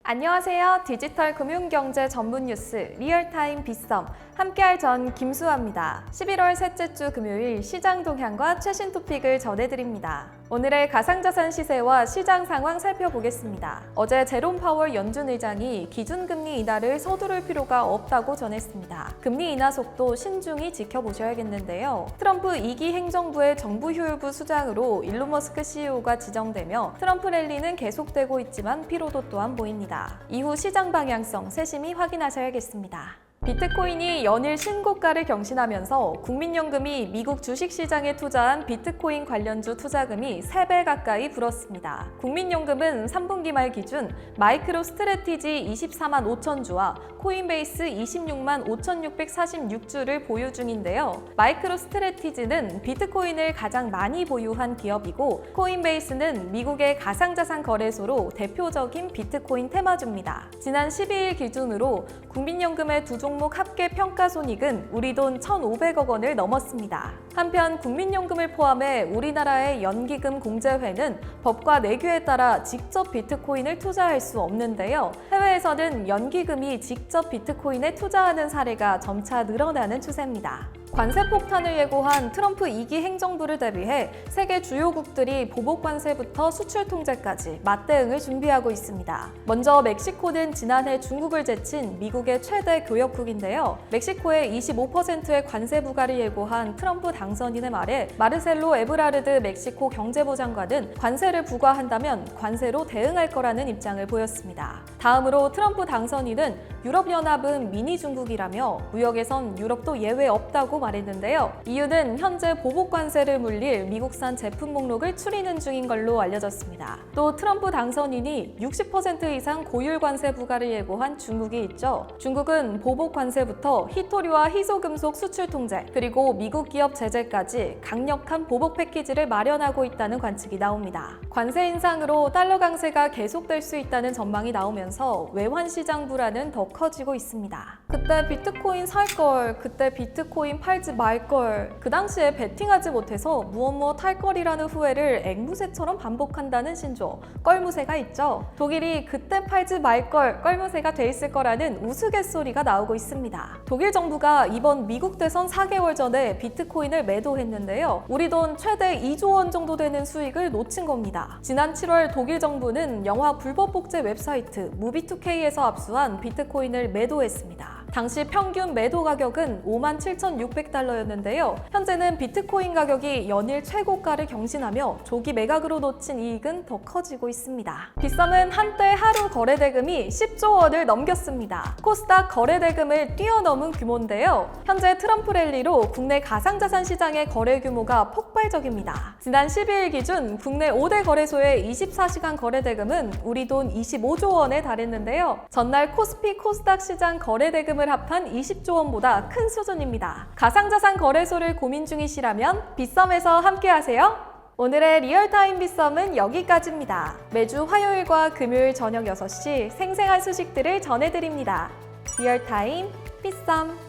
안녕하세요. 디지털 금융경제 전문 뉴스 리얼타임 빗썸 함께할 전 김수아입니다. 11월 셋째 주 금요일 시장 동향과 최신 토픽을 전해드립니다. 오늘의 가상자산 시세와 시장 상황 살펴보겠습니다. 어제 제롬 파월 연준 의장이 기준금리 인하를 서두를 필요가 없다고 전했습니다. 금리 인하 속도 신중히 지켜보셔야겠는데요. 트럼프 2기 행정부의 정부 효율부 수장으로 일론 머스크 CEO가 지정되며 트럼프 랠리는 계속되고 있지만 피로도 또한 보입니다. 이후 시장 방향성 세심히 확인하셔야겠습니다. 비트코인이 연일 신고가를 경신하면서 국민연금이 미국 주식시장에 투자한 비트코인 관련주 투자금이 3배 가까이 불었습니다. 국민연금은 3분기 말 기준 마이크로 스트래티지 24만 5천 주와 코인베이스 26만 5,646주를 보유 중인데요. 마이크로 스트래티지는 비트코인을 가장 많이 보유한 기업이고 코인베이스는 미국의 가상자산 거래소로 대표적인 비트코인 테마주입니다. 지난 12일 기준으로 국민연금의 두 종목 합계 평가손익은 우리 돈 1,500억 원을 넘었습니다. 한편 국민연금을 포함해 우리나라의 연기금 공제회는 법과 내규에 따라 직접 비트코인을 투자할 수 없는데요. 해외에서는 연기금이 직접 비트코인에 투자하는 사례가 점차 늘어나는 추세입니다. 관세 폭탄을 예고한 트럼프 2기 행정부를 대비해 세계 주요국들이 보복 관세부터 수출 통제까지 맞대응을 준비하고 있습니다. 먼저 멕시코는 지난해 중국을 제친 미국의 최대 교역국인데요. 멕시코에 25%의 관세 부과를 예고한 트럼프 당선인의 말에 마르셀로 에브라르드 멕시코 경제부 장관은 관세를 부과한다면 관세로 대응할 거라는 입장을 보였습니다. 다음으로 트럼프 당선인은 유럽연합은 미니 중국이라며 무역에선 유럽도 예외 없다고 말했는데요. 이유는 현재 보복 관세를 물릴 미국산 제품 목록을 추리는 중인 걸로 알려졌습니다. 또 트럼프 당선인이 60% 이상 고율 관세 부과를 예고한 중국이 있죠. 중국은 보복 관세부터 희토류와 희소금속 수출 통제, 그리고 미국 기업 제재까지 강력한 보복 패키지를 마련하고 있다는 관측이 나옵니다. 관세 인상으로 달러 강세가 계속될 수 있다는 전망이 나오면서 외환 시장 불안은 더 커지고 있습니다. 그때 비트코인 살 걸, 그때 비트코인 팔지 말 걸, 그 당시에 베팅하지 못해서 무엇 할 걸이라는 후회를 앵무새처럼 반복한다는 신조, 껄무새가 있죠. 독일이 그때 팔지 말 걸, 껄무새가 돼 있을 거라는 우스갯소리가 나오고 있습니다. 독일 정부가 이번 미국 대선 4개월 전에 비트코인을 매도했는데요. 우리 돈 최대 2조 원 정도 되는 수익을 놓친 겁니다. 지난 7월 독일 정부는 영화 불법 복제 웹사이트 무비2K에서 압수한 비트코인을 매도했습니다. 당시 평균 매도 가격은 57,600달러였는데요. 현재는 비트코인 가격이 연일 최고가를 경신하며 조기 매각으로 놓친 이익은 더 커지고 있습니다. 빗썸은 한때 하루 거래 대금이 10조 원을 넘겼습니다. 코스닥 거래 대금을 뛰어넘은 규모인데요. 현재 트럼프 랠리로 국내 가상자산 시장의 거래 규모가 폭발적입니다. 지난 12일 기준 국내 5대 거래소의 24시간 거래 대금은 우리 돈 25조 원에 달했는데요. 전날 코스피 코스닥 시장 거래 대금을 합한 20조 원보다 큰 수준입니다. 가상자산 거래소를 고민 중이시라면 빗썸에서 함께하세요. 오늘의 리얼타임 빗썸은 여기까지입니다. 매주 화요일과 금요일 저녁 6시 생생한 소식들을 전해드립니다. 리얼타임 빗썸.